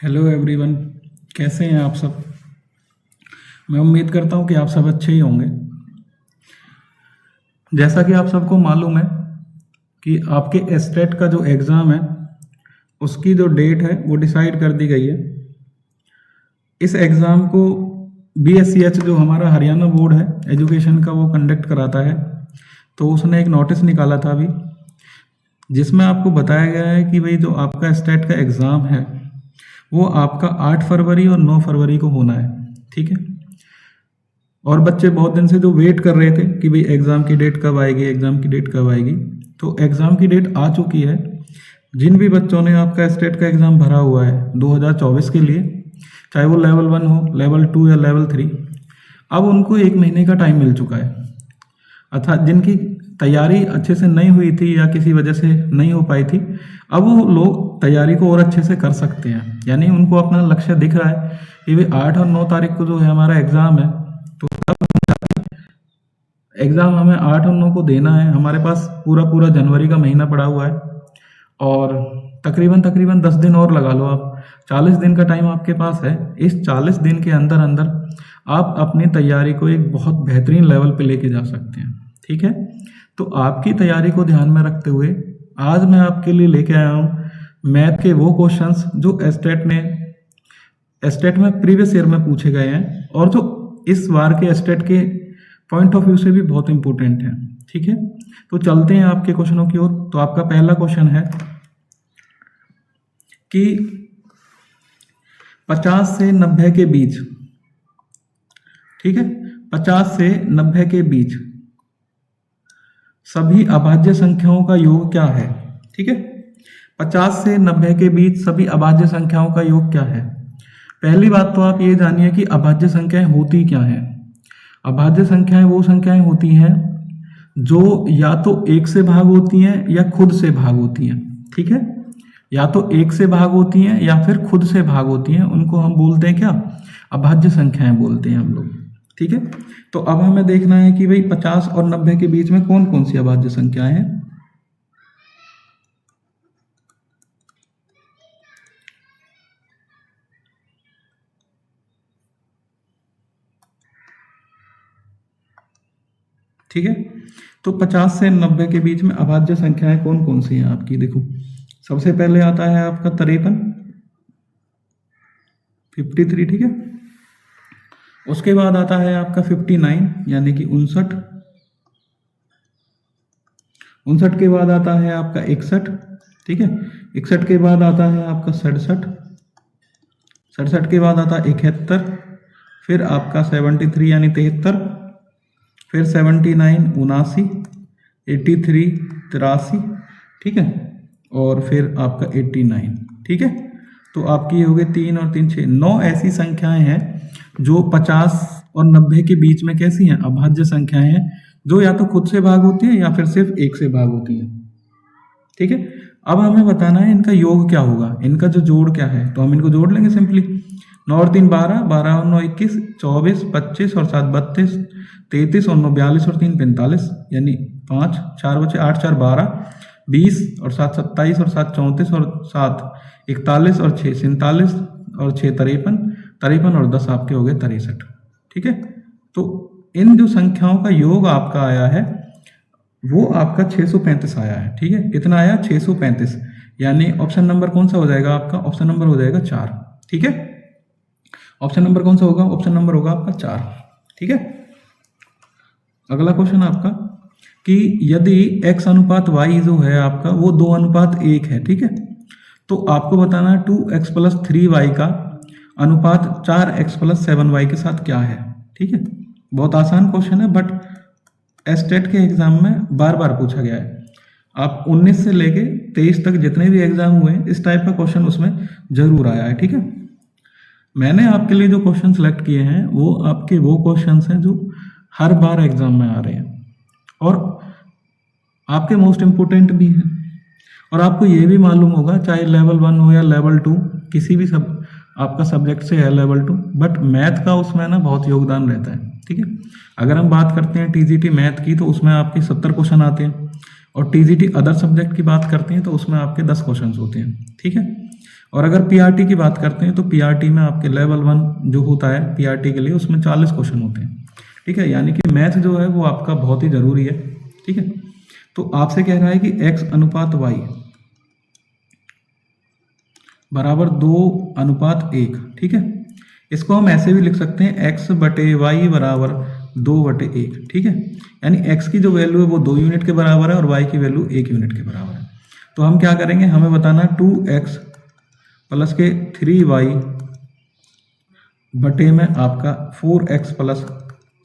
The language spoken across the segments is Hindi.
हेलो एवरीवन, कैसे हैं आप सब। मैं उम्मीद करता हूं कि आप सब अच्छे ही होंगे। जैसा कि आप सबको मालूम है कि आपके एस्टेट का जो एग्ज़ाम है उसकी जो डेट है वो डिसाइड कर दी गई है। इस एग्ज़ाम को BSCH जो हमारा हरियाणा बोर्ड है एजुकेशन का वो कंडक्ट कराता है, तो उसने एक नोटिस निकाला था अभी, जिसमें आपको बताया गया है कि भाई जो आपका एस्टेट का एग्ज़ाम है वो आपका 8 फरवरी और 9 फरवरी को होना है। ठीक है। और बच्चे बहुत दिन से जो वेट कर रहे थे कि भाई एग्ज़ाम की डेट कब आएगी, एग्ज़ाम की डेट कब आएगी, तो एग्ज़ाम की डेट आ चुकी है। जिन भी बच्चों ने आपका स्टेट का एग्ज़ाम भरा हुआ है 2024 के लिए, चाहे वो लेवल 1 हो, लेवल 2 या लेवल 3, अब उनको 1 महीने का टाइम मिल चुका है। अर्थात जिनकी तैयारी अच्छे से नहीं हुई थी या किसी वजह से नहीं हो पाई थी, अब वो लोग तैयारी को और अच्छे से कर सकते हैं। यानी उनको अपना लक्ष्य दिख रहा है कि भाई 8 और 9 तारीख को जो है हमारा एग्ज़ाम है, तो एग्ज़ाम हमें 8 और 9 को देना है। हमारे पास पूरा जनवरी का महीना पड़ा हुआ है और तकरीबन 10 दिन और लगा लो आप, 40 दिन का टाइम आपके पास है। इस 40 दिन के अंदर अंदर आप अपनी तैयारी को एक बहुत बेहतरीन लेवल पे लेके जा सकते हैं। ठीक है। तो आपकी तैयारी को ध्यान में रखते हुए आज मैं आपके लिए लेके आया हूँ मैथ के वो क्वेश्चंस जो एस्टेट में प्रीवियस ईयर में पूछे गए हैं और जो इस बार के एस्टेट के पॉइंट ऑफ व्यू से भी बहुत इंपॉर्टेंट है। ठीक है। तो चलते हैं आपके क्वेश्चनों की ओर। तो आपका पहला क्वेश्चन है कि 50 से 90 के बीच, ठीक है, 50 से 90 के बीच सभी अभाज्य संख्याओं का योग क्या है। ठीक है। 50 से 90 के बीच सभी अभाज्य संख्याओं का योग क्या है। पहली बात तो आप ये जानिए कि अभाज्य संख्याएं होती क्या हैं। अभाज्य संख्याएं वो संख्याएं होती हैं जो या तो 1 से भाग होती हैं या खुद से भाग होती हैं। ठीक है। या तो 1 से भाग होती हैं या फिर खुद से भाग होती हैं, उनको हम बोलते हैं क्या, अभाज्य संख्याएं बोलते हैं हम लोग। ठीक है। तो अब हमें देखना है कि भाई 50 और 90 के बीच में कौन कौन सी अभाज्य संख्याएं हैं। ठीक है। तो 50 से 90 के बीच में अभाज्य संख्याएं कौन कौन सी हैं आपकी, देखो सबसे पहले आता है आपका 53, 53। ठीक है। उसके बाद आता है आपका 59 यानी कि 59, 59 के बाद आता है आपका 61। ठीक है। 61 के बाद आता है आपका 67, 67 के बाद आता है 71, फिर आपका 73 यानी 73, फिर 79 79, 83 83। ठीक है। और फिर आपका 89। ठीक है। तो आपकी हो गई 3 और 3 6 9 ऐसी संख्याएं हैं जो 50 और 90 के बीच में कैसी हैं, अभाज्य संख्याएं हैं, जो या तो खुद से भाग होती है या फिर सिर्फ 1 से भाग होती है। ठीक है। अब हमें बताना है इनका योग क्या होगा, इनका जो जोड़ क्या है। तो हम इनको जोड़ लेंगे सिंपली। 9 और 3 12, 12 और 9 21, 24 25 और 7 32, 33 और 9 42 और 3 45, यानी 5 4 बचे 8 4 12, 20 और 7 27 और 7 34 और 7 41 और 6 47 और 6 53, 53 और 10 आपके हो गए 63। ठीक है। तो इन जो संख्याओं का योग आपका आया है वो आपका 635 आया है। ठीक है। कितना आया, 635, यानी ऑप्शन नंबर कौन सा हो जाएगा आपका, ऑप्शन नंबर हो जाएगा 4। ठीक है। ऑप्शन नंबर कौन सा होगा, ऑप्शन नंबर होगा आपका 4। ठीक है। अगला क्वेश्चन आपका कि यदि x अनुपात y जो है आपका वो 2 अनुपात 1 है। ठीक है। तो आपको बताना है 2x + 3y का अनुपात 4x + 7y के साथ क्या है। ठीक है। बहुत आसान क्वेश्चन है, बट एस्टेट के एग्जाम में बार बार पूछा गया है। आप 19 से लेके 23 तक जितने भी एग्जाम हुए हैं इस टाइप का क्वेश्चन उसमें जरूर आया है। ठीक है। मैंने आपके लिए जो क्वेश्चन सेलेक्ट किए हैं वो आपके वो क्वेश्चन हैं जो हर बार एग्जाम में आ रहे हैं और आपके मोस्ट इम्पोर्टेंट भी हैं। और आपको ये भी मालूम होगा चाहे लेवल 1 हो या लेवल 2, किसी भी सब आपका सब्जेक्ट से है लेवल 2, बट मैथ का उसमें ना बहुत योगदान रहता है। ठीक है। अगर हम बात करते हैं TGT मैथ की तो उसमें आपके 70 क्वेश्चन आते हैं और TGT अदर सब्जेक्ट की बात करते हैं तो उसमें आपके 10 क्वेश्चन होते हैं। ठीक है। और अगर पीआरटी की बात करते हैं तो पीआरटी में आपके लेवल 1 जो होता है पीआरटी के लिए, उसमें 40 क्वेश्चन होते हैं। ठीक है, यानी कि मैथ जो है वो आपका बहुत ही ज़रूरी है। ठीक है, तो आपसे कह रहा है कि x अनुपात y बराबर 2:1। ठीक है, इसको हम ऐसे भी लिख सकते हैं x/y बराबर 2/1। ठीक है, यानी x की जो वैल्यू है वो 2 यूनिट के बराबर है और y की वैल्यू 1 यूनिट के बराबर है। तो हम क्या करेंगे, हमें बताना 2x प्लस के 3y बटे में आपका 4x प्लस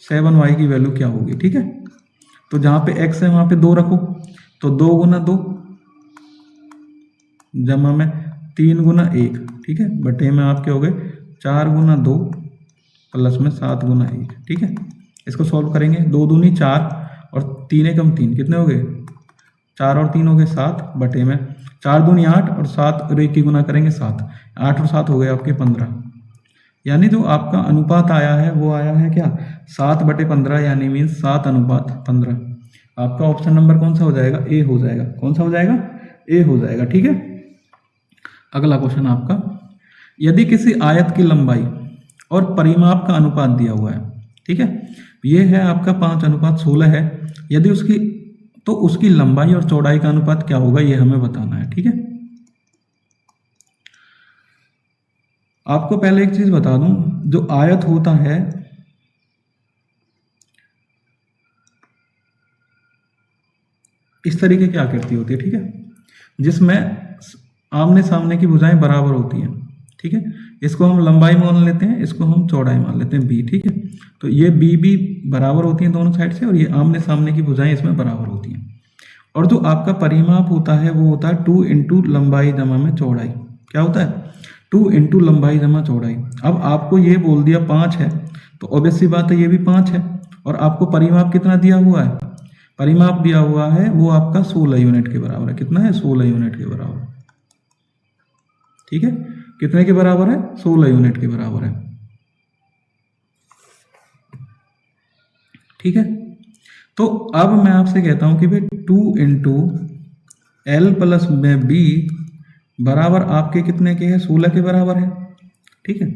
7y की वैल्यू क्या होगी। ठीक है, तो जहाँ पे x है वहाँ पे 2 रखो, तो 2 गुना 2 जमा में 3 गुना 1। ठीक है, बटे में आप क्या हो गए 4 गुना 2 प्लस में 7 गुना 1। ठीक है, इसको सॉल्व करेंगे, 2 दूनी 4 और 3 एकम 3, कितने हो गए 4 और 3 हो गए 7, बटे में 4 दूनी 8 और 7 और 1 की गुना करेंगे 7, 8 और 7 हो गए आपके 15। यानी जो आपका अनुपात आया है वो आया है क्या 7/15, यानी मीन्स 7:15। आपका ऑप्शन नंबर कौन सा हो जाएगा, ए हो जाएगा। कौन सा हो जाएगा, ए हो जाएगा। ठीक है, अगला क्वेश्चन आपका, यदि किसी आयत की लंबाई और परिमाप का अनुपात दिया हुआ है, ठीक है, ये है आपका 5:16 है, यदि उसकी लंबाई और चौड़ाई का अनुपात क्या होगा ये हमें बताना है। ठीक है, आपको पहले एक चीज बता दूं, जो आयत होता है इस तरीके की आकृति होती है। ठीक है, जिसमें आमने सामने की भुजाएं बराबर होती हैं। ठीक है, इसको हम लंबाई मान लेते हैं, इसको हम चौड़ाई मान लेते हैं b। ठीक है, तो ये b बराबर होती हैं दोनों साइड से, और ये आमने सामने की भुजाएं इसमें बराबर होती हैं। और जो आपका परिमाप होता है वो होता है 2 इंटू लंबाई जमा में चौड़ाई। क्या होता है 2 इंटू लंबाई जमा चौड़ाई। अब आपको ये बोल दिया 5 है, तो ऑब्वियस सी बात है ये भी 5 है, और आपको परिमाप कितना दिया हुआ है, परिमाप दिया हुआ है वो आपका 16 यूनिट के बराबर है। कितना है 16 यूनिट के बराबर। ठीक है, कितने के बराबर है 16 यूनिट के बराबर है। ठीक है, तो अब मैं आपसे कहता हूं कि भाई 2 इंटू एल प्लस में बी बराबर आपके कितने के हैं 16 के बराबर है। ठीक है,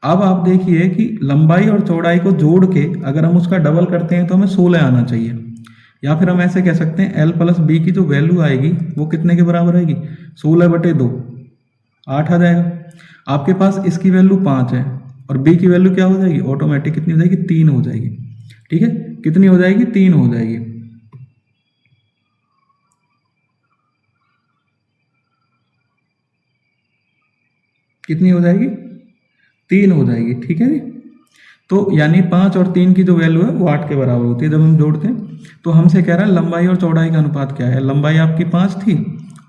अब आप देखिए कि लंबाई और चौड़ाई को जोड़ के अगर हम उसका डबल करते हैं तो हमें 16 आना चाहिए, या फिर हम ऐसे कह सकते हैं एल प्लस बी की जो वैल्यू आएगी वो कितने के बराबर आएगी 16/2, 8 आ जाएगा। आपके पास इसकी वैल्यू 5 है और बी की वैल्यू क्या हो जाएगी, ऑटोमेटिक कितनी हो जाएगी 3 हो जाएगी। ठीक है, कितनी हो जाएगी 3 हो जाएगी। कितनी हो जाएगी 3 हो जाएगी। ठीक है जी, तो यानी 5 और 3 की जो वैल्यू है वो 8 के बराबर होती है जब हम जोड़ते हैं। तो हमसे कह रहा है लंबाई और चौड़ाई का अनुपात क्या है। लंबाई आपकी 5 थी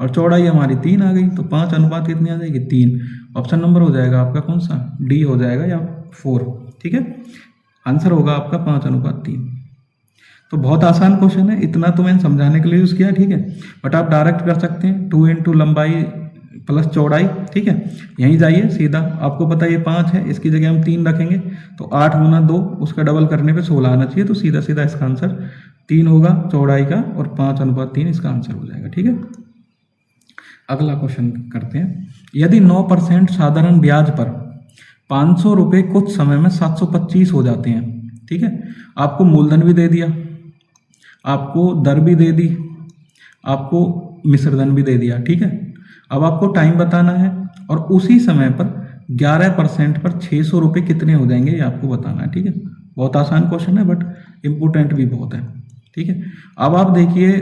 और चौड़ाई हमारी 3 आ गई, तो 5 अनुपात कितनी आ जाएगी 3। ऑप्शन नंबर हो जाएगा आपका कौन सा, डी हो जाएगा या 4। ठीक है, आंसर होगा आपका 5:3। तो बहुत आसान क्वेश्चन है, इतना तो मैंने समझाने के लिए यूज किया। ठीक है, बट आप डायरेक्ट कर सकते हैं 2 इंटू लंबाई प्लस चौड़ाई। ठीक है, यहीं जाइए सीधा, आपको पता है ये 5 है, इसकी जगह हम 3 रखेंगे तो 8 गुना 2 उसका डबल करने पे 16 आना चाहिए, तो सीधा सीधा इसका आंसर 3 होगा चौड़ाई का, और 5:3 इसका आंसर हो जाएगा। ठीक है, अगला क्वेश्चन करते हैं, यदि 9% साधारण ब्याज पर 500 रुपये कुछ समय में 725 हो जाते हैं। ठीक है, आपको मूलधन भी दे दिया, आपको दर भी दे दी, आपको मिश्रधन भी दे दिया। ठीक है, अब आपको टाइम बताना है और उसी समय पर 11% पर 600 रुपये कितने हो जाएंगे ये आपको बताना है। ठीक है, बहुत आसान क्वेश्चन है बट इम्पोर्टेंट भी बहुत है। ठीक है, अब आप देखिए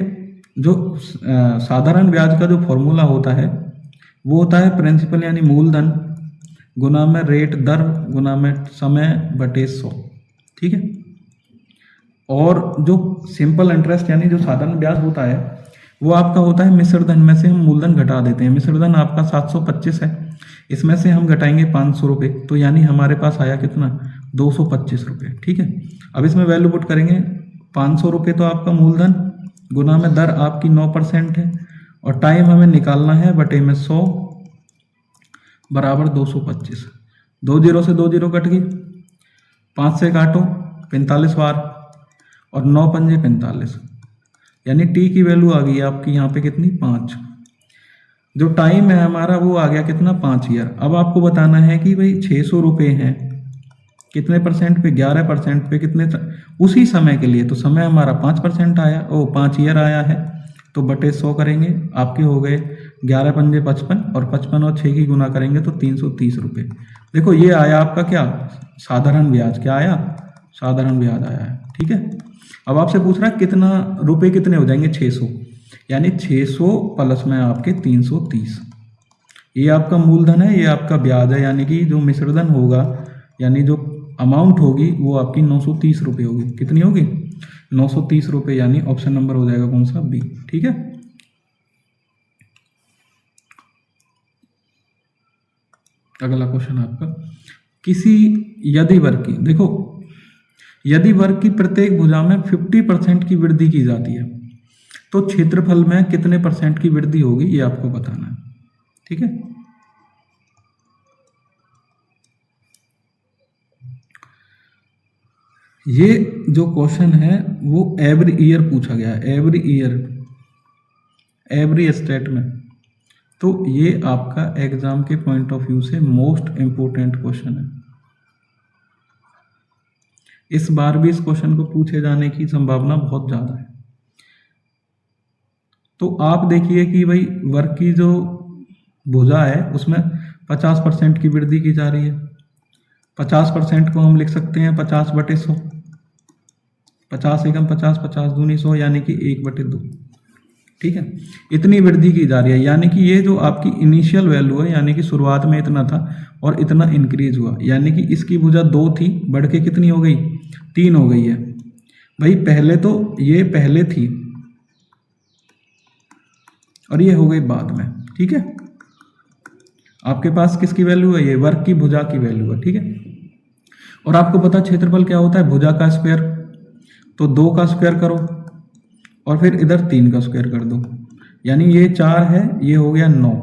जो साधारण ब्याज का जो फॉर्मूला होता है वो होता है प्रिंसिपल यानी मूलधन गुना में रेट दर गुना में समय बटे 100। ठीक है, और जो सिंपल इंटरेस्ट यानी जो साधारण ब्याज होता है वो आपका होता है मिश्रधन में से हम मूलधन घटा देते हैं। मिश्रधन आपका 725 है, इसमें से हम घटाएंगे 500 रुपये, तो यानी हमारे पास आया कितना 225 रुपये। ठीक है, अब इसमें वैल्यू पुट करेंगे, 500 रुपये तो आपका मूलधन गुना में दर आपकी 9% है, और टाइम हमें निकालना है बटे में 100 बराबर 225। 2 जीरो से 2 जीरो कट गई, 5 से काटो 45 बार, और 9 पंजे 45, यानी टी की वैल्यू आ गई आपकी यहाँ पे कितनी 5। जो टाइम है हमारा वो आ गया कितना, 5 ईयर। अब आपको बताना है कि भाई 600 रुपये हैं कितने परसेंट पे, 11% पे, कितने उसी समय के लिए, तो समय हमारा 5% आया, 5 ईयर आया है, तो बटे 100 करेंगे, आपके हो गए 11 पंजे 55, और 55 और 6 की गुना करेंगे तो 330 रुपये। देखो ये आया आपका क्या, साधारण ब्याज। क्या आया, साधारण ब्याज आया है। ठीक है, अब आपसे पूछ रहा है कितना रुपए कितने हो जाएंगे, 600, यानी 600 प्लस में आपके 330, ये आपका मूलधन है, ये आपका ब्याज है, यानी कि जो मिश्रधन होगा, यानी जो अमाउंट होगी वो आपकी 930 रुपये होगी। कितनी होगी, 930 रुपये, यानी ऑप्शन नंबर हो जाएगा कौन सा, बी। ठीक है, अगला क्वेश्चन आपका, किसी यदि वर्ग की, देखो यदि वर्ग की प्रत्येक भुजा में 50% की वृद्धि की जाती है तो क्षेत्रफल में कितने % की वृद्धि होगी, ये आपको बताना है। ठीक है, ये जो क्वेश्चन है वो एवरी ईयर पूछा गया है, एवरी ईयर, एवरी स्टेट में, तो ये आपका एग्जाम के पॉइंट ऑफ व्यू से मोस्ट इंपोर्टेंट क्वेश्चन है। इस बार भी इस क्वेश्चन को पूछे जाने की संभावना बहुत ज़्यादा है। तो आप देखिए कि भाई वर्ग की जो भुजा है उसमें 50% की वृद्धि की जा रही है। 50% को हम लिख सकते हैं 50/100, 50 एकम 50, 50 दूनी 100, यानी कि 1/2। ठीक है, इतनी वृद्धि की जा रही है, यानी कि ये जो आपकी इनिशियल वैल्यू है, यानी कि शुरुआत में इतना था और इतना इंक्रीज हुआ, यानी कि इसकी भुजा 2 थी, बढ़ के कितनी हो गई, 3 हो गई है। भाई पहले तो ये पहले थी और ये हो गई बाद में। ठीक है, आपके पास किसकी वैल्यू है, ये वर्ग की भुजा की वैल्यू है। ठीक है, और आपको पता क्षेत्रफल क्या होता है, भुजा का स्क्वायर, तो 2 का स्क्वायर करो और फिर इधर 3 का स्क्वायर कर दो, यानी ये 4 है, ये हो गया 9।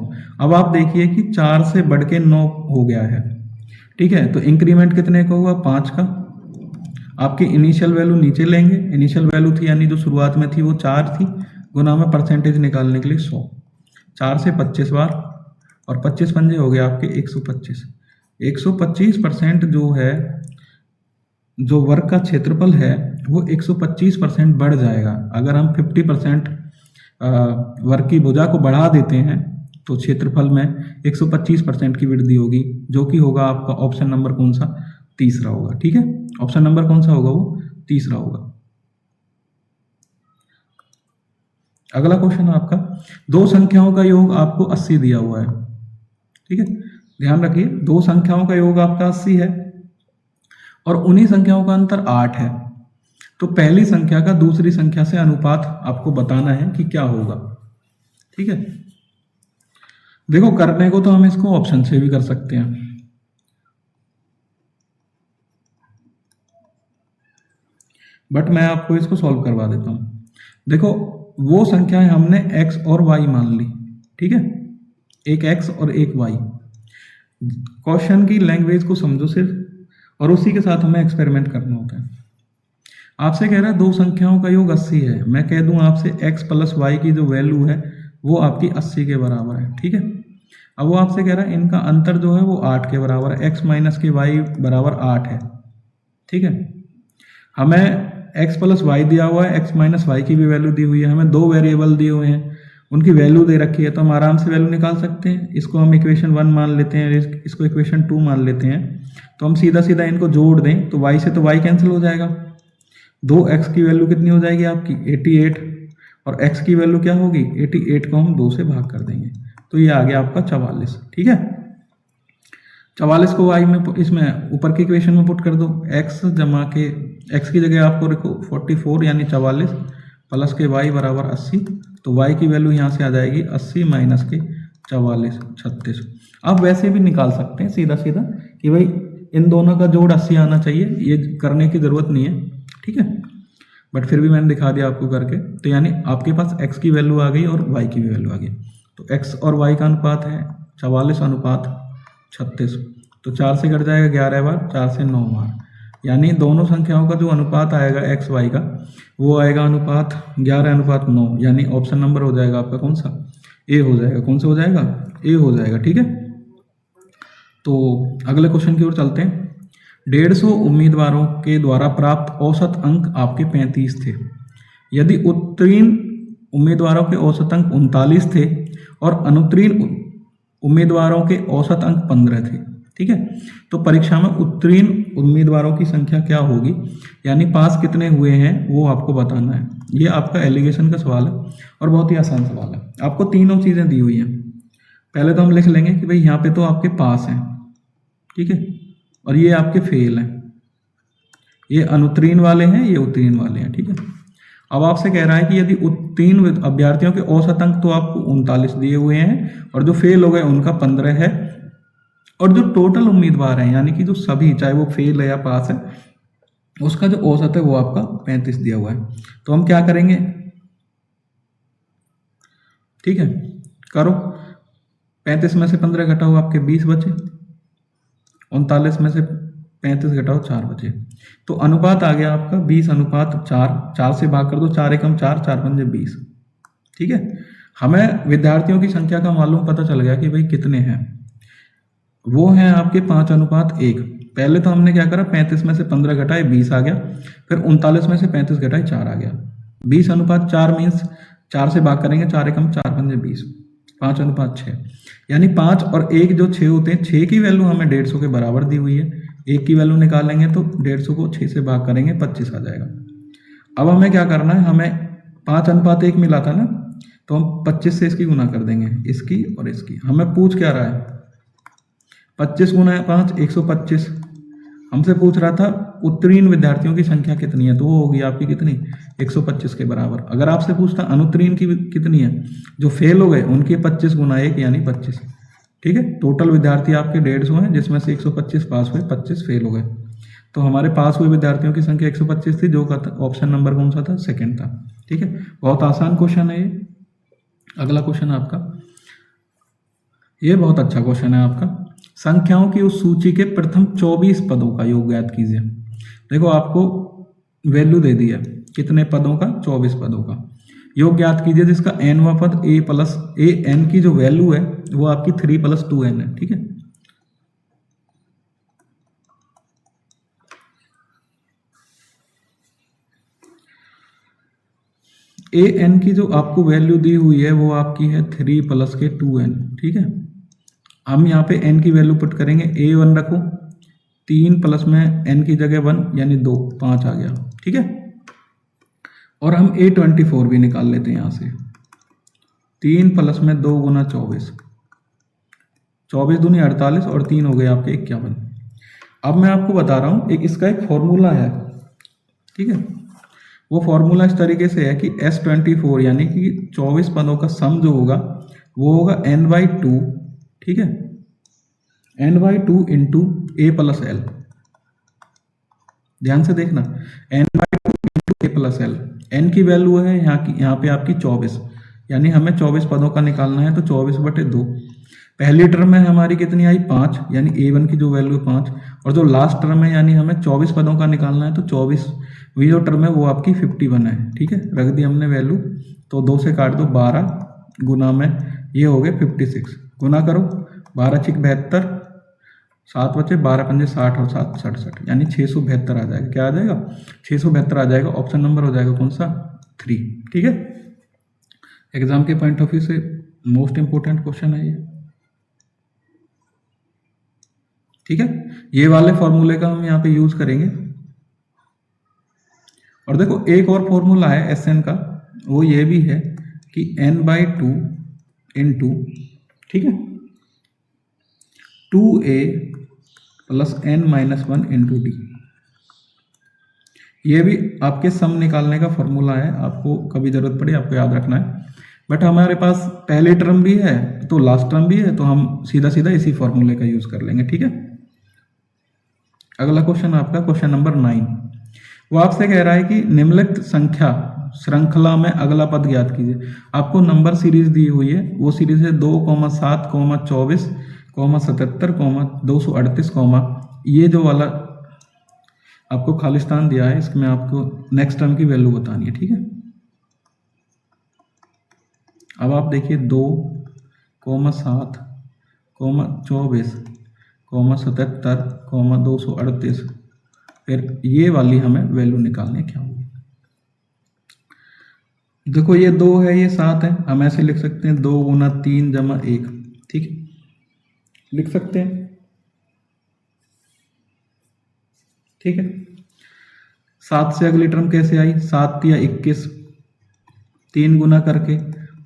अब आप देखिए कि 4 से बढ़ के 9 हो गया है। ठीक है, तो इंक्रीमेंट कितने का हुआ, 5 का। आपकी इनिशियल वैल्यू नीचे लेंगे, इनिशियल वैल्यू थी यानी जो शुरुआत में थी वो 4 थी, गुना में परसेंटेज निकालने के लिए 100, 4 से 25 बार, और 25 पंजे हो गए आपके 125। 125% जो है, जो वर्ग का क्षेत्रफल है वो 125% बढ़ जाएगा। अगर हम 50% वर्ग की भुजा को बढ़ा देते हैं तो क्षेत्रफल में 125% की वृद्धि होगी, जो कि होगा आपका ऑप्शन नंबर कौन सा, तीसरा होगा। ठीक है, ऑप्शन नंबर कौन सा होगा, वो तीसरा होगा। अगला क्वेश्चन आपका, दो संख्याओं का योग आपको 80 दिया हुआ है। ठीक है, ध्यान रखिए, दो संख्याओं का योग आपका 80 है और उन्हीं संख्याओं का अंतर 8 है, तो पहली संख्या का दूसरी संख्या से अनुपात आपको बताना है कि क्या होगा। ठीक है, देखो करने को तो हम इसको ऑप्शन से भी कर सकते हैं, बट मैं आपको इसको सॉल्व करवा देता हूं। देखो वो संख्याएं हमने x और y मान ली। ठीक है, एक x और एक y। क्वेश्चन की लैंग्वेज को समझो सिर्फ, और उसी के साथ हमें एक्सपेरिमेंट करना होता है। आपसे कह रहा है दो संख्याओं का योग 80 है, मैं कह दूं आपसे x प्लस y की जो वैल्यू है वो आपकी 80 के बराबर है। ठीक है, अब वो आपसे कह रहा है इनका अंतर जो है वो 8 के बराबर है, x माइनस के y बराबर 8 है। ठीक है, हमें x प्लस वाई दिया हुआ है, x माइनस वाई की भी वैल्यू दी हुई है, हमें दो वेरिएबल दिए हुए हैं, उनकी वैल्यू दे रखी है, तो हम आराम से वैल्यू निकाल सकते हैं। इसको हम इक्वेशन 1 मान लेते हैं, इसको इक्वेशन 2 मान लेते हैं, तो हम सीधा सीधा इनको जोड़ दें तो y से तो y कैंसिल हो जाएगा, 2x की वैल्यू कितनी हो जाएगी आपकी 88, और x की वैल्यू क्या होगी 88 को हम 2 से भाग कर देंगे, तो ये आ गया आपका 44। ठीक है, 44 को y में इसमें ऊपर की इक्वेशन में पुट कर दो, x जमा के x की जगह आपको रखो 44 यानी 44 प्लस के y बराबर 80, तो y की वैल्यू यहाँ से आ जाएगी 80 माइनस के 44 36। आप वैसे भी निकाल सकते हैं सीधा सीधा कि भाई इन दोनों का जोड़ 80 आना चाहिए, ये करने की ज़रूरत नहीं है। ठीक है, बट फिर भी मैंने दिखा दिया आपको करके, तो यानी आपके पास x की वैल्यू आ गई और y की भी वैल्यू आ गई, तो x और y का अनुपात है 44 अनुपात 36, तो 4 से कट जाएगा 11 बार, 4 से 9 बार, यानी दोनों संख्याओं का जो अनुपात आएगा x y का वो आएगा अनुपात 11 अनुपात 9, यानी ऑप्शन नंबर हो जाएगा आपका कौन सा, ए हो जाएगा। कौन सा हो जाएगा? ए हो जाएगा। ठीक है, तो अगले क्वेश्चन की ओर चलते हैं। 150 उम्मीदवारों के द्वारा प्राप्त औसत अंक आपके 35 थे। यदि उत्तीर्ण उम्मीदवारों के औसत अंक 39 थे और अनुत्तीर्ण उम्मीदवारों के औसत अंक 15 थे। ठीक है, तो परीक्षा में उत्तीर्ण उम्मीदवारों की संख्या क्या होगी, यानी पास कितने हुए हैं वो आपको बताना है। ये आपका एलिगेशन का सवाल है और बहुत ही आसान सवाल है। आपको तीनों चीज़ें दी हुई हैं। पहले तो हम लिख लेंगे कि भाई यहाँ पे तो आपके पास हैं, ठीक है, और ये आपके फेल हैं, ये अनुत्तीर्ण वाले हैं, ये उत्तीर्ण वाले हैं। ठीक है, अब आपसे कह रहा है कि यदि उत्तीर्ण अभ्यर्थियों के औसत अंक तो आपको 39 दिए हुए हैं और जो फेल हो गए उनका 15 है, और जो टोटल उम्मीदवार हैं यानी कि जो सभी, चाहे वो फेल है या पास है, उसका जो औसत है वो आपका 35 दिया हुआ है। तो हम क्या करेंगे, ठीक है, करो, 35 में से 15 घटाओ, आपके 20 बचे, 39 में से 35 घटाओ, 4 बचे। तो अनुपात आ गया आपका 20:4, 4 से भाग कर दो, 4 एकम 4, 4 पंजे 20। ठीक है, हमें विद्यार्थियों की संख्या का मालूम पता चल गया कि भाई कितने हैं, वो हैं आपके 5:1। पहले तो हमने क्या करा, 35 में से 15 घटाए 20 आ गया, फिर 39 में से 35 घटाए 4 आ गया। 20:4 मीन्स 4 से भाग करेंगे, 4 एकम 4 पंजे 20, 5:6, यानी 5 और 1 जो 6 होते हैं, 6 की वैल्यू हमें 150 के बराबर दी हुई है। 1 की वैल्यू निकालेंगे तो 150 को 6 से भाग करेंगे, 25 आ जाएगा। अब हमें क्या करना है, हमें 5:1 मिला था ना, तो हम 25 से इसकी गुना कर देंगे, इसकी और इसकी। हमें पूछ क्या रहा है, 25 गुना 5 125। हमसे पूछ रहा था उत्तीर्ण विद्यार्थियों की संख्या कितनी है, तो वो होगी आपकी कितनी, 125 के बराबर। अगर आपसे पूछता अनुत्तीर्ण की कितनी है, जो फेल हो गए उनकी 25 गुना 1 यानी 25। ठीक है, टोटल विद्यार्थी आपके 150 हैं, जिसमें से 125 पास हुए, 25 फेल हो गए। तो हमारे पास हुए विद्यार्थियों की संख्या 125 थी, जो का ऑप्शन नंबर कौन सा था, सेकंड था। ठीक है, बहुत आसान क्वेश्चन है ये। अगला क्वेश्चन आपका, ये बहुत अच्छा क्वेश्चन है आपका। संख्याओं की उस सूची के प्रथम 24 पदों का योग ज्ञात कीजिए। देखो आपको वैल्यू दे दी है, कितने पदों का, 24 पदों का योग ज्ञात कीजिए, जिसका nवां पद a प्लस ए एन की जो वैल्यू है वो आपकी 3 + 2n है। ठीक है, ए एन की जो आपको वैल्यू दी हुई है वो आपकी है 3 + 2n। ठीक है, हम यहाँ पे n की वैल्यू पुट करेंगे, a1 रखो, 3 प्लस में n की जगह 1 यानी 2, 5 आ गया। ठीक है, और हम a24 भी निकाल लेते हैं यहाँ से, 3 प्लस में 2 गुना 24, 24 दूनी 48 और 3 हो गए आपके 51। अब मैं आपको बता रहा हूँ, एक इसका एक फॉर्मूला है। ठीक है, वो फॉर्मूला इस तरीके से है कि S24 यानी कि 24 पदों का सम जो होगा वो होगा n/2। ठीक है, n/2 into a plus L. ध्यान से देखना, n/2 into a plus L. n की वैल्यू है यहाँ पे आपकी 24, यानी हमें 24 पदों का निकालना है, तो 24/2। पहली टर्म में हमारी कितनी आई, 5, यानी a1 की जो वैल्यू है 5, और जो लास्ट टर्म है यानी हमें 24 पदों का निकालना है, तो 24वीं जो टर्म है वो आपकी 51 है। ठीक है, रख दी हमने वैल्यू, तो 2 से काट दो, 12 गुना में ये हो गए 56, गुना करो, 12 × 72, 7 बचे, 12 पंजे 60 और 7 67, यानी 672 आ जाएगा। क्या आ जाएगा, 672 आ जाएगा। ऑप्शन नंबर हो जाएगा कौन सा, 3। ठीक है, एग्जाम के पॉइंट ऑफ व्यू से मोस्ट इंपोर्टेंट क्वेश्चन है ये। ठीक है, ये वाले फॉर्मूले का हम यहाँ पे यूज करेंगे। और देखो एक और फॉर्मूला है SN का, वो ये भी है कि n/2 इंटू, ठीक है, 2a plus n-1 into d। ये भी आपके सम निकालने का फॉर्मूला है, आपको कभी जरूरत पड़े आपको याद रखना है। बट हमारे पास पहली टर्म भी है तो लास्ट टर्म भी है, तो हम सीधा सीधा इसी फॉर्मूले का यूज कर लेंगे। ठीक है, अगला क्वेश्चन आपका क्वेश्चन नंबर 9। वो आपसे कह रहा है कि निम्नलिखित संख्या श्रृंखला में अगला पद ज्ञात कीजिए। आपको नंबर सीरीज दी हुई है, वो सीरीज है 2, 7, 24, 77, 238, ये जो वाला आपको खालिस्तान दिया है, इसमें आपको नेक्स्ट टर्म की वैल्यू बतानी है। ठीक है, अब आप देखिए 2, 7, 24, 77, 238, फिर ये वाली हमें वैल्यू निकालनी क्या होगी। देखो ये 2 है, ये 7 है, हम ऐसे लिख सकते हैं 2 गुना 3 जमा 1, ठीक है, लिख सकते हैं, ठीक है। 7 से अगली टर्म कैसे आई, 7 या 21, 3 गुना करके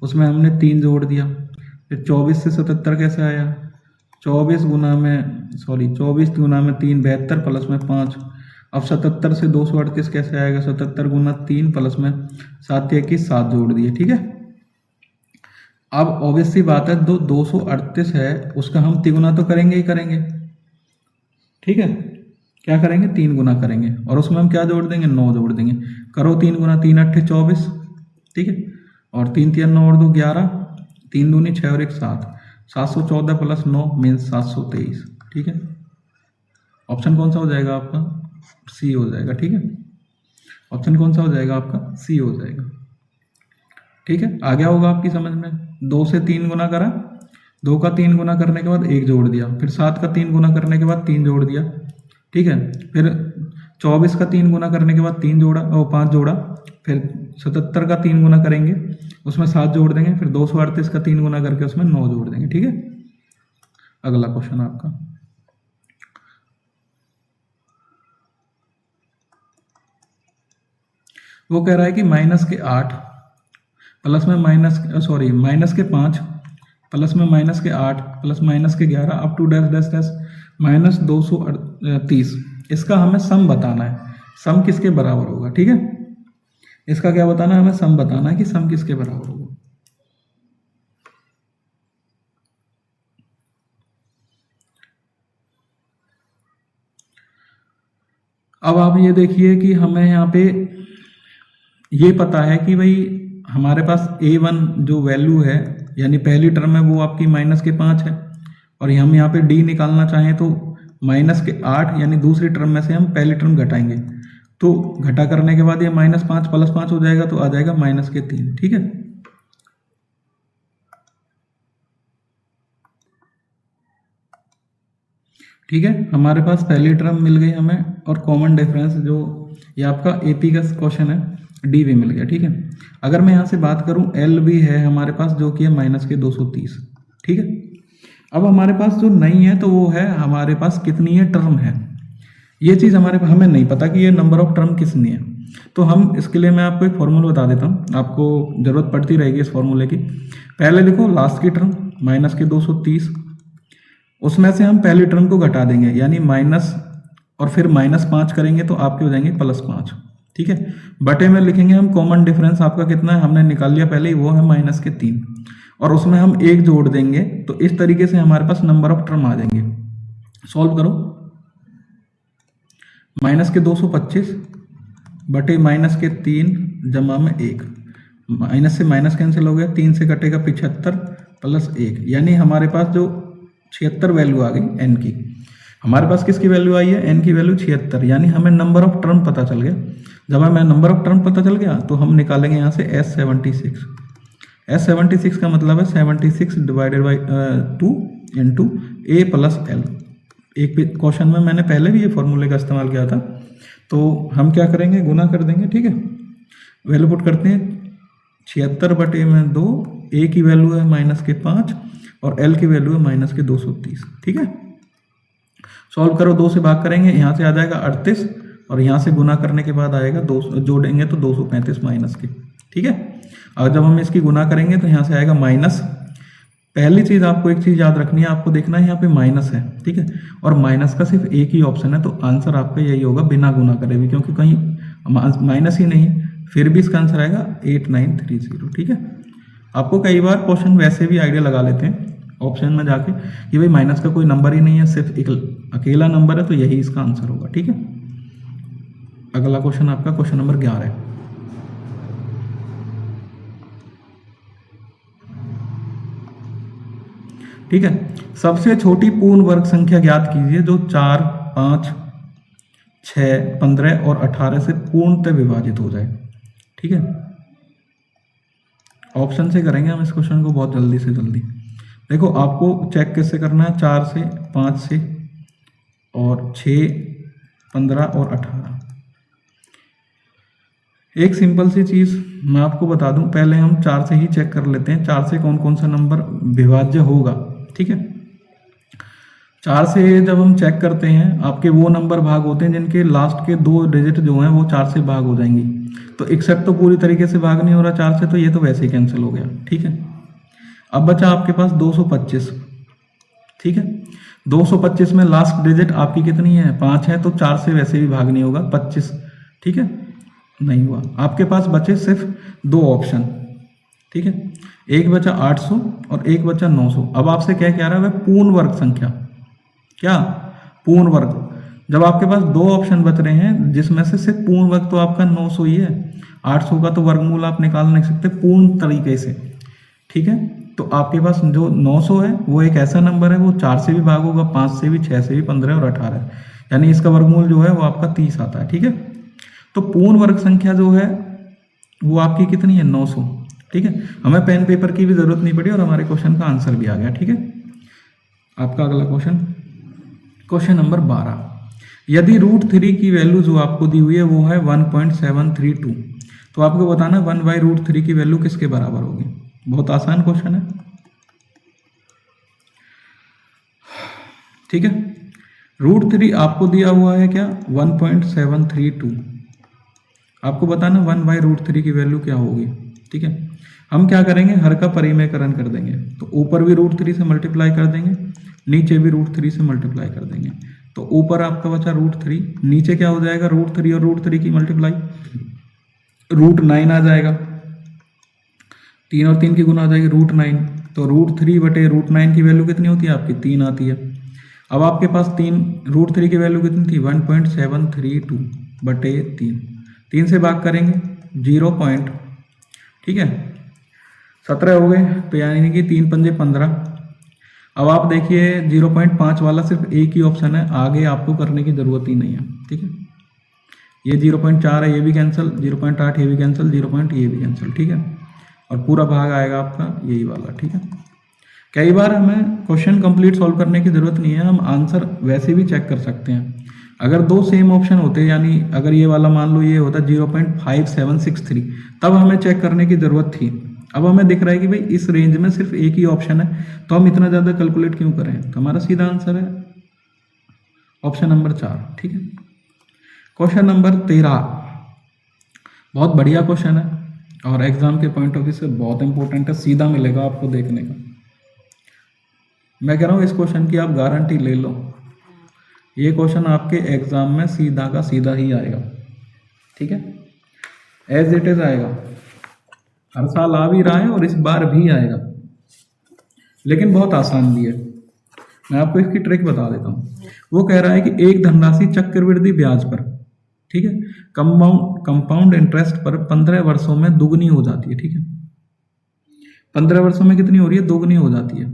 उसमें हमने 3 जोड़ दिया। फिर 24 से 77 कैसे आया, 24 गुना में 3 72 प्लस में 5। अब 77 से 238 कैसे आएगा, 77 गुना 3 प्लस में 7 या 21, 7 जोड़ दिए, ठीक है। अब ऑब्वियस सी बात है, 238 है, उसका हम 3 गुना तो करेंगे ही करेंगे, ठीक है। क्या करेंगे, 3 गुना करेंगे, और उसमें हम क्या जोड़ देंगे, 9 जोड़ देंगे। करो 3 गुना, 3 8 24, ठीक है, और 3 3 9 और 2 11, 3 दूनी 6 और 1 7, 714 प्लस 9 मीन्स 723, ठीक है। ऑप्शन कौन सा हो जाएगा आपका, सी हो जाएगा, ठीक है। ऑप्शन कौन सा हो जाएगा आपका, सी हो जाएगा, ठीक है। आ गया होगा आपकी समझ में। 2 से 3 गुना करा, 2 का 3 गुना करने के बाद 1 जोड़ दिया, फिर 7 का 3 गुना करने के बाद 3 जोड़ दिया, ठीक है। फिर 24 का 3 गुना करने के बाद 3 जोड़ा और 5 जोड़ा, फिर 77 का 3 गुना करेंगे, उसमें 7 जोड़ देंगे, फिर 238 का 3 गुना करके उसमें 9 जोड़ देंगे, ठीक है। अगला क्वेश्चन आपका, वो कह रहा है कि माइनस के 8 प्लस में माइनस के 5 प्लस में माइनस के 8 प्लस माइनस के 11 up to dash dash dash minus 230, इसका हमें सम बताना है। सम किसके बराबर होगा, ठीक है। इसका क्या बताना है, हमें सम बताना है कि सम किसके बराबर होगा। अब आप ये देखिए कि हमें यहाँ पे ये पता है कि भाई हमारे पास a1 जो वैल्यू है, यानी पहली टर्म है, वो आपकी माइनस के 5 है, और हम यहाँ पे d निकालना चाहें तो माइनस के 8 यानी दूसरी टर्म में से हम पहली टर्म घटाएंगे, तो घटा करने के बाद ये -5 प्लस 5 हो जाएगा, तो आ जाएगा माइनस के 3, ठीक है। ठीक है, हमारे पास पहली टर्म मिल गई हमें, और कॉमन डिफरेंस जो ये आपका एपी का क्वेश्चन है, डी भी मिल गया, ठीक है। अगर मैं यहाँ से बात करूँ, एल भी है हमारे पास जो कि है माइनस के 230, ठीक है। अब हमारे पास जो नहीं है तो वो है हमारे पास कितनी है टर्म है, ये चीज़ हमें नहीं पता कि ये नंबर ऑफ टर्म कितनी है। तो हम इसके लिए मैं आपको एक फॉर्मूला बता देता हूँ, आपको ज़रूरत पड़ती रहेगी इस फॉर्मूले की। पहले देखो लास्ट की टर्म माइनस के 230, उसमें से हम पहली टर्म को घटा देंगे, यानी माइनस और फिर -5 करेंगे तो आपके हो जाएंगे +5, ठीक है। बटे में लिखेंगे हम कॉमन डिफरेंस आपका कितना है, हमने निकाल लिया पहले ही, वो है -3, और उसमें हम 1 जोड़ देंगे, तो इस तरीके से हमारे पास नंबर ऑफ टर्म आ जाएंगे। सॉल्व करो, -225 बटे -3 जमा में 1, माइनस से माइनस कैंसिल हो गया, 3 से कटेगा 75 प्लस 1, यानी हमारे पास जो 76 वैल्यू आ गई एन की। हमारे पास किसकी वैल्यू आई है, एन की वैल्यू 76, यानी हमें नंबर ऑफ टर्म पता चल गया। जब हमें नंबर ऑफ टर्म पता चल गया तो हम निकालेंगे यहाँ से S76। S76 का मतलब है 76 divided by 2 into A plus L। एक क्वेश्चन में मैंने पहले भी ये फॉर्मूले का इस्तेमाल किया था, तो हम क्या करेंगे, गुना कर देंगे, ठीक है। वैल्यू पुट करते हैं, 76 बटे में 2, A की वैल्यू है -5 और L की वैल्यू है -230, ठीक है। सॉल्व करो, 2 से भाग करेंगे, यहाँ से आ जाएगा 38, और यहाँ से गुना करने के बाद आएगा 2 जोड़ेंगे तो 235 माइनस के, ठीक है। और जब हम इसकी गुना करेंगे तो यहाँ से आएगा माइनस। पहली चीज़ आपको एक चीज़ याद रखनी है, आपको देखना है यहाँ पे माइनस है, ठीक है, और माइनस का सिर्फ एक ही ऑप्शन है, तो आंसर आपका यही होगा बिना गुना करे भी, क्योंकि कहीं माइनस ही नहीं है, फिर भी इसका आंसर आएगा 8930, ठीक है। आपको कई बार क्वेश्चन वैसे भी आइडिया लगा लेते हैं ऑप्शन में जाके कि भाई माइनस का कोई नंबर ही नहीं है, सिर्फ एक अकेला नंबर है, तो यही इसका आंसर होगा, ठीक है। अगला क्वेश्चन आपका क्वेश्चन नंबर 11 है। ठीक है, सबसे छोटी पूर्ण वर्ग संख्या ज्ञात कीजिए जो 4, 5, 6, 15 और 18 से पूर्णतः विभाजित हो जाए, ठीक है। ऑप्शन से करेंगे हम इस क्वेश्चन को बहुत जल्दी से जल्दी। देखो आपको चेक कैसे करना है, 4 से, 5 से और 6, 15 और 18। एक सिंपल सी चीज़ मैं आपको बता दूं, पहले हम 4 से ही चेक कर लेते हैं, 4 से कौन कौन सा नंबर विभाज्य होगा। ठीक है, 4 से जब हम चेक करते हैं, आपके वो नंबर भाग होते हैं जिनके लास्ट के 2 डिजिट जो हैं वो 4 से भाग हो जाएंगी। तो 61 तो पूरी तरीके से भाग नहीं हो रहा 4 से, तो ये तो वैसे ही कैंसिल हो गया। ठीक है, अब बचा आपके पास 225। ठीक है, 225 में लास्ट डिजिट आपकी कितनी है, 5 है, तो 4 से वैसे भी भाग नहीं होगा, 25। ठीक है, नहीं हुआ। आपके पास बचे सिर्फ 2 ऑप्शन। ठीक है, एक बचा 800 और एक बचा 900। अब आपसे क्या कह रहा है, वह पूर्ण वर्ग संख्या, क्या पूर्ण वर्ग। जब आपके पास 2 ऑप्शन बच रहे हैं जिसमें से सिर्फ पूर्ण वर्ग तो आपका 900 ही है, 800 का तो वर्गमूल आप निकाल नहीं सकते पूर्ण तरीके से। ठीक है, तो आपके पास जो 900 है वो एक ऐसा नंबर है, वो 4 से भी भाग होगा, 5 से भी, 6 से भी, 15 और 18 है, यानी इसका वर्गमूल जो है वो आपका 30 आता है। ठीक है, तो पूर्ण वर्ग संख्या जो है वो आपकी कितनी है, 900। ठीक है, हमें पेन पेपर की भी जरूरत नहीं पड़ी और हमारे क्वेश्चन का आंसर भी आ गया। ठीक है, आपका अगला क्वेश्चन, क्वेश्चन नंबर 12। यदि √3 की वैल्यू जो आपको दी हुई है वो है 1.732, तो आपको बताना 1/√3 की वैल्यू किसके बराबर होगी। बहुत आसान क्वेश्चन है। ठीक है, √3 आपको दिया हुआ है क्या, 1.732। आपको बताना 1/√3 की वैल्यू क्या होगी। ठीक है, हम क्या करेंगे, हर का परिमेयकरण कर देंगे, तो ऊपर भी √3 से मल्टीप्लाई कर देंगे, नीचे भी √3 से मल्टीप्लाई कर देंगे। तो ऊपर आपका बचा √3, नीचे क्या हो जाएगा, √3 और √3 की मल्टीप्लाई, √9 आ जाएगा, 3 और 3 की गुना आ जाएगी √9। तो √3 बटे √9 की वैल्यू कितनी होती है आपकी, 3 आती है। अब आपके पास √3 की वैल्यू कितनी थी, 1.732 बटे 3, 3 से भाग करेंगे 0. ठीक है, 17 हो गए, तो यानी कि 3 पंजे 15। अब आप देखिए 0.5 वाला सिर्फ एक ही ऑप्शन है, आगे आपको करने की जरूरत ही नहीं है। ठीक है, ये 0.4 है, ये भी कैंसिल, 0.8 ये भी कैंसिल, 0. ये भी कैंसिल। ठीक है, और पूरा भाग आएगा आपका यही वाला। ठीक है, कई बार हमें क्वेश्चन कंप्लीट सॉल्व करने की जरूरत नहीं है, हम आंसर वैसे भी चेक कर सकते हैं। अगर 2 सेम ऑप्शन होते, यानी अगर ये वाला मान लो ये होता 0.5763, तब हमें चेक करने की जरूरत थी। अब हमें दिख रहा है कि भाई इस रेंज में सिर्फ एक ही ऑप्शन है, तो हम इतना ज़्यादा कैलकुलेट क्यों करें। तो हमारा सीधा आंसर है ऑप्शन नंबर 4। ठीक है, क्वेश्चन नंबर 13, बहुत बढ़िया क्वेश्चन है और एग्जाम के पॉइंट ऑफ व्यू से बहुत इंपॉर्टेंट है, सीधा मिलेगा आपको देखने का। मैं कह रहा हूँ इस क्वेश्चन की आप गारंटी ले लो, ये क्वेश्चन आपके एग्जाम में सीधा का सीधा ही आएगा। ठीक है, एज इट इज आएगा, हर साल आ भी रहा है और इस बार भी आएगा, लेकिन बहुत आसान भी है। मैं आपको इसकी ट्रिक बता देता हूँ। वो कह रहा है कि एक धनराशि चक्रवृद्धि ब्याज पर, ठीक है, कंपाउंड इंटरेस्ट पर 15 वर्षों में दुगनी हो जाती है। ठीक है, 15 वर्षों में कितनी हो रही है, दोगुनी हो जाती है।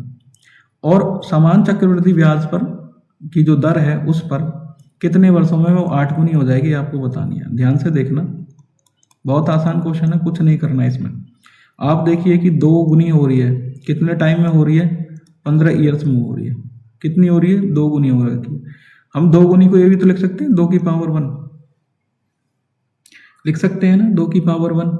और समान चक्रवृद्धि ब्याज पर की जो दर है उस पर कितने वर्षों में वो 8 गुनी हो जाएगी, आपको बतानी है। ध्यान से देखना, बहुत आसान क्वेश्चन है, कुछ नहीं करना है इसमें। आप देखिए कि 2 गुनी हो रही है, कितने टाइम में हो रही है, 15 ईयर्स में हो रही है। कितनी हो रही है, 2 गुनी हो रही है। हम 2 गुनी को ये भी तो लिख सकते हैं 2 की पावर 1, लिख सकते हैं ना, 2 की पावर 1।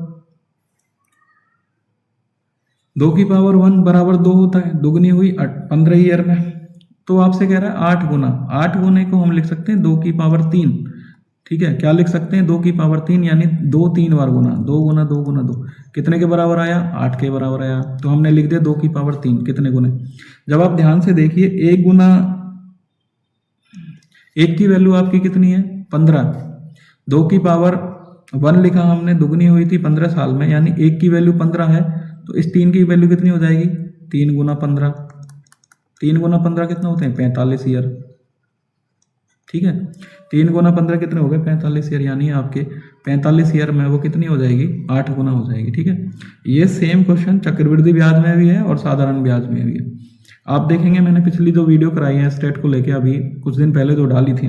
2 की पावर 1 बराबर 2 होता है, दोगुनी हुई 15 ईयर में। तो आपसे कह रहा है 8 गुना, 8 गुने को हम लिख सकते हैं 2 की पावर 3। ठीक है, क्या लिख सकते हैं, 2 की पावर 3, यानी 2 3 बार गुना, 2 गुना 2 गुना 2, कितने के बराबर आया, 8 के बराबर आया। तो हमने लिख दिया 2 की पावर 3 कितने गुने। जब आप ध्यान से देखिए 1 गुना 1 की वैल्यू आपकी कितनी है, 15। 2 की पावर 1 लिखा हमने, दुगनी हुई थी 15 साल में, यानी 1 की वैल्यू 15 है, तो इस 3 की वैल्यू कितनी हो जाएगी, 3 गुना 15। 3 गुना 15 कितना होते हैं, 45 ईयर। ठीक है, 3 गुना 15 कितने हो गए, 45 ईयर, यानी आपके 45 ईयर में वो कितनी हो जाएगी, 8 गुना हो जाएगी। ठीक है, ये सेम क्वेश्चन चक्रवृद्धि ब्याज में भी है और साधारण ब्याज में भी है। आप देखेंगे मैंने पिछली जो वीडियो कराई है स्टेट को लेके, अभी कुछ दिन पहले जो डाली थी,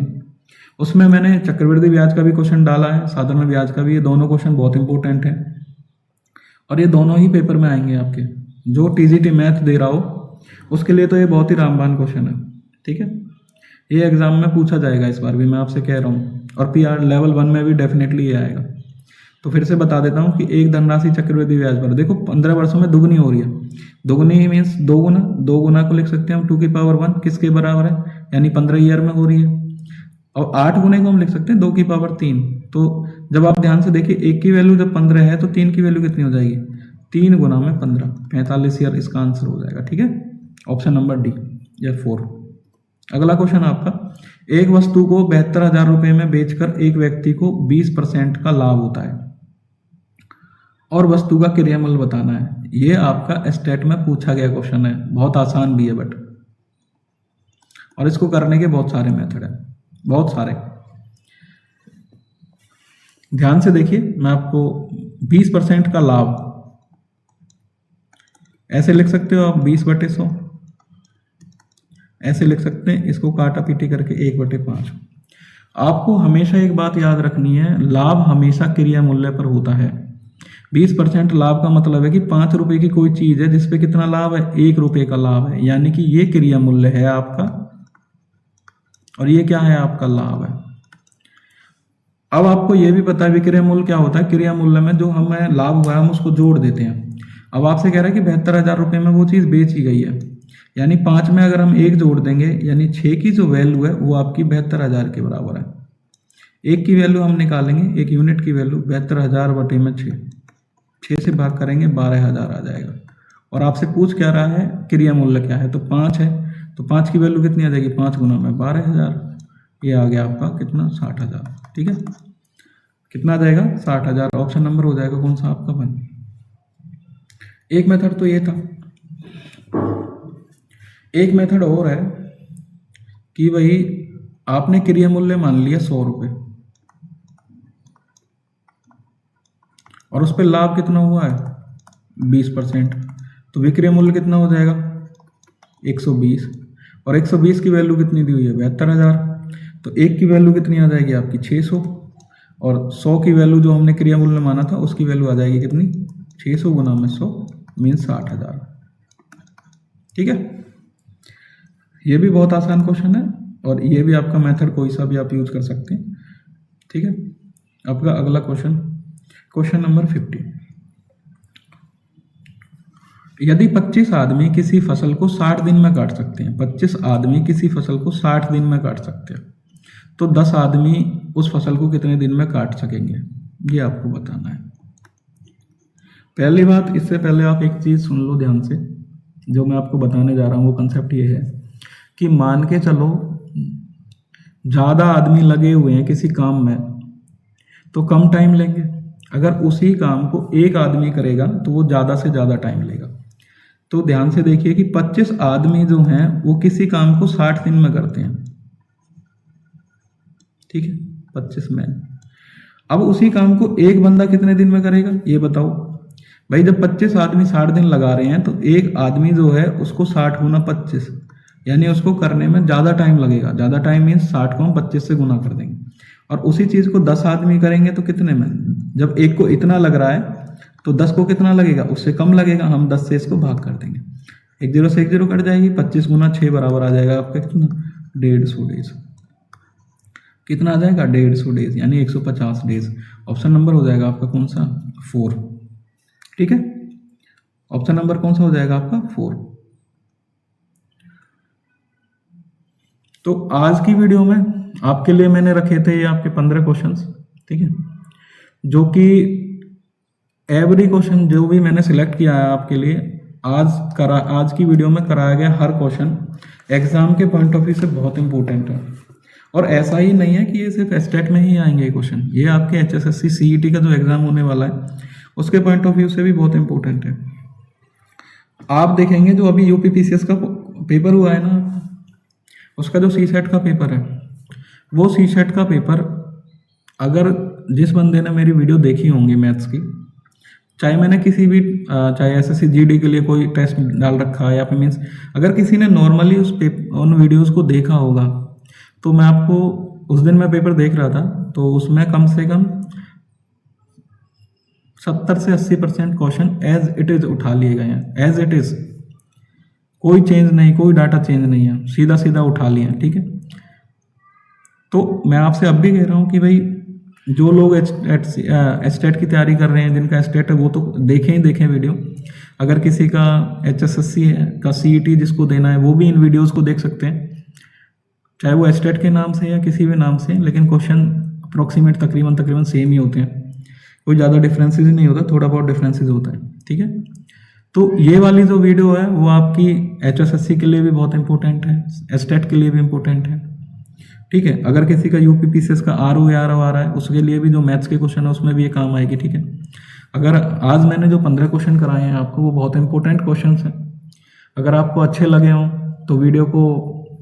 उसमें मैंने चक्रवृद्धि ब्याज का भी क्वेश्चन डाला है, साधारण ब्याज का भी। ये दोनों क्वेश्चन बहुत इंपॉर्टेंट है और ये दोनों ही पेपर में आएंगे आपके। जो टीजीटी मैथ दे रहा हो उसके लिए तो ये बहुत ही रामबाण क्वेश्चन है, ठीक है। ये एग्जाम में पूछा जाएगा इस बार भी, मैं आपसे कह रहा हूँ, और पीआर लेवल 1 में भी डेफिनेटली ये आएगा। तो फिर से बता देता हूँ कि एक धनराशि चक्रवृद्धि ब्याज पर देखो 15 वर्षों में दुगनी हो रही है। दुगनी मीन्स दो गुना को लिख सकते हैं हम 2 की पावर 1 किसके बराबर है, यानी 15 ईयर में हो रही है। और 8 गुने को हम लिख सकते हैं 2 की पावर 3। तो जब आप ध्यान से देखिए, एक की वैल्यू जब 15 है तो 3 की वैल्यू कितनी हो जाएगी, 3 गुना में 15, 45 ईयर इसका आंसर हो जाएगा, ठीक है। ऑप्शन नंबर डी या 4। अगला क्वेश्चन आपका, एक वस्तु को 72,000 रुपये में बेचकर एक व्यक्ति को 20% का लाभ होता है और वस्तु का क्रिया मूल्य बताना है। ये आपका स्टेट में पूछा गया क्वेश्चन है, बहुत आसान भी है बट, और इसको करने के बहुत सारे मेथड हैं, बहुत सारे। ध्यान से देखिए, मैं आपको 20% का लाभ ऐसे लिख सकते हो आप 20/100, ऐसे लिख सकते हैं, इसको काटा पीटी करके 1/5। आपको हमेशा एक बात याद रखनी है, लाभ हमेशा क्रिया मूल्य पर होता है। 20% लाभ का मतलब है कि 5 रुपए की कोई चीज है जिसपे कितना लाभ है, 1 रुपए का लाभ है, यानी कि ये क्रिया मूल्य है आपका और ये क्या है आपका लाभ है। अब आपको ये भी पता है विक्रय मूल्य क्या होता है, क्रिया मूल्य में जो हमें लाभ हुआ है हम उसको जोड़ देते हैं। अब आपसे कह रहा है कि 72,000 रुपये में वो चीज़ बेची गई है, यानी 5 में अगर हम 1 जोड़ देंगे यानी 6 की जो वैल्यू है वो आपकी 72,000 के बराबर है। 1 की वैल्यू हम निकालेंगे, 1 यूनिट की वैल्यू 72,000 बटे में 6 से भाग करेंगे 12,000 आ जाएगा। और आपसे पूछ क्या रहा है, क्रिया मूल्य क्या है, तो 5 है, तो 5 की वैल्यू कितनी आ जाएगी, 5 गुना में 12,000, ये आ गया आपका कितना 60,000, ठीक है। कितना आ जाएगा 60,000। ऑप्शन नंबर हो जाएगा कौन सा आपका 1। एक मेथड तो ये था, एक मेथड और है कि भाई आपने क्रिया मूल्य मान लिया 100 रुपये और उस पर लाभ कितना हुआ है 20%, तो विक्रय मूल्य कितना हो जाएगा 120, और 120 की वैल्यू कितनी दी हुई है 72,000, तो 1 की वैल्यू कितनी आ जाएगी आपकी 600, और 100 की वैल्यू जो हमने क्रिया मूल्य माना था उसकी वैल्यू आ जाएगी कितनी 600 गुना में 100 मीन्स 60,000, ठीक है। ये भी बहुत आसान क्वेश्चन है और ये भी आपका मेथड कोई सा भी आप यूज कर सकते हैं, ठीक है। आपका अगला क्वेश्चन, क्वेश्चन नंबर 50। यदि 25 आदमी किसी फसल को 60 दिन में काट सकते हैं, 25 आदमी किसी फसल को 60 दिन में काट सकते हैं, तो 10 आदमी उस फसल को कितने दिन में काट सकेंगे, ये आपको बताना है। पहली बात, इससे पहले आप एक चीज़ सुन लो ध्यान से, जो मैं आपको बताने जा रहा हूँ वो कंसेप्ट ये है कि मान के चलो ज़्यादा आदमी लगे हुए हैं किसी काम में तो कम टाइम लेंगे, अगर उसी काम को एक आदमी करेगा तो वो ज़्यादा से ज़्यादा टाइम लेगा। तो ध्यान से देखिए कि 25 आदमी जो हैं वो किसी काम को 60 दिन में करते हैं, ठीक है, 25 मैन। अब उसी काम को एक बंदा कितने दिन में करेगा ये बताओ भाई। जब 25 आदमी 60 दिन लगा रहे हैं तो एक आदमी जो है उसको 60 गुना 25 यानी उसको करने में ज़्यादा टाइम लगेगा। ज़्यादा टाइम मीन्स 60 को हम 25 से गुना कर देंगे, और उसी चीज़ को 10 आदमी करेंगे तो कितने में, जब एक को इतना लग रहा है तो 10 को कितना लगेगा, उससे कम लगेगा, हम 10 से इसको भाग कर देंगे, 1 0 से 1 0 कट जाएगी, 25 गुना 6 बराबर आ जाएगा आपका कितना 150 डेज। कितना आ जाएगा 150 डेज यानी 150 डेज। ऑप्शन नंबर हो जाएगा आपका कौन सा 4, ठीक है। ऑप्शन नंबर कौन सा हो जाएगा आपका 4। तो आज की वीडियो में आपके लिए मैंने रखे थे ये आपके 15 क्वेश्चंस, ठीक है, जो कि एवरी क्वेश्चन जो भी मैंने सिलेक्ट किया है आपके लिए आज की वीडियो में कराया गया हर क्वेश्चन एग्जाम के पॉइंट ऑफ व्यू से बहुत इंपॉर्टेंट है। और ऐसा ही नहीं है कि ये सिर्फ स्टेट में ही आएंगे क्वेश्चन, ये आपके HSSC CET का जो एग्जाम होने वाला है उसके पॉइंट ऑफ व्यू से भी बहुत इंपॉर्टेंट है। आप देखेंगे जो अभी UPPCS का पेपर हुआ है ना, उसका जो CSET का पेपर है, वो CSET का पेपर अगर जिस बंदे ने मेरी वीडियो देखी होंगी मैथ्स की, चाहे मैंने किसी भी चाहे SSC GD के लिए कोई टेस्ट डाल रखा है या फिर मीन्स अगर किसी ने नॉर्मली उन वीडियोस को देखा होगा, तो मैं आपको उस दिन मैं पेपर देख रहा था तो उसमें कम से कम 70 से 80% क्वेश्चन एज इट इज उठा लिए गए हैं, एज इट इज, कोई चेंज नहीं, कोई डाटा चेंज नहीं है, सीधा सीधा उठा लिए हैं। ठीक है, तो मैं आपसे अब भी कह रहा हूँ कि भाई जो लोग एचटेट की तैयारी कर रहे हैं, जिनका एचटेट है, वो तो देखें ही देखें वीडियो। अगर किसी का HSSC है का CET जिसको देना है, वो भी इन वीडियोस को देख सकते हैं, चाहे वो एचटेट के नाम से या किसी भी नाम से, लेकिन क्वेश्चन अप्रोक्सीमेट तकरीबन सेम ही होते हैं, कोई ज़्यादा डिफरेंसेस नहीं होता, थोड़ा बहुत डिफरेंसेस होता है। ठीक है, तो ये वाली जो वीडियो है वो आपकी HSSC के लिए भी बहुत इंपॉर्टेंट है, एचटेट के लिए भी इंपॉर्टेंट है। ठीक है, अगर किसी का UPPCS का RO आ रहा है, उसके लिए भी जो मैथ्स के क्वेश्चन है उसमें भी ये काम आएगी। ठीक है, अगर आज मैंने जो 15 क्वेश्चन कराए हैं आपको, वो बहुत इंपॉर्टेंट क्वेश्चन हैं। अगर आपको अच्छे लगे हों तो वीडियो को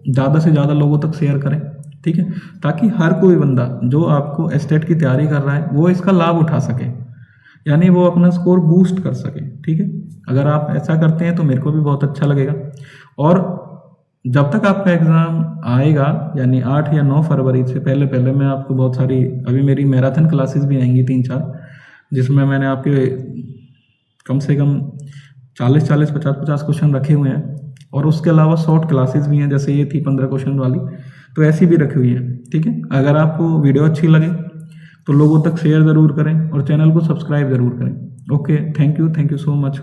ज़्यादा से ज़्यादा लोगों तक शेयर करें। ठीक है, ताकि हर कोई बंदा जो आपको एचटेट की तैयारी कर रहा है वो इसका लाभ उठा सके, यानी वो अपना स्कोर बूस्ट कर सके। ठीक है, अगर आप ऐसा करते हैं तो मेरे को भी बहुत अच्छा लगेगा। और जब तक आपका एग्ज़ाम आएगा, यानी 8 या 9 फरवरी से पहले मैं आपको बहुत सारी, अभी मेरी मैराथन क्लासेस भी आएंगी 3-4, जिसमें मैंने आपके कम से कम 40-40, 50-50 क्वेश्चन रखे हुए हैं। और उसके अलावा शॉर्ट क्लासेस भी हैं, जैसे ये थी 15 क्वेश्चन वाली, तो ऐसी भी रखी हुई है। ठीक है, अगर आपको वीडियो अच्छी लगे तो लोगों तक शेयर ज़रूर करें और चैनल को सब्सक्राइब ज़रूर करें। Okay, thank you so much.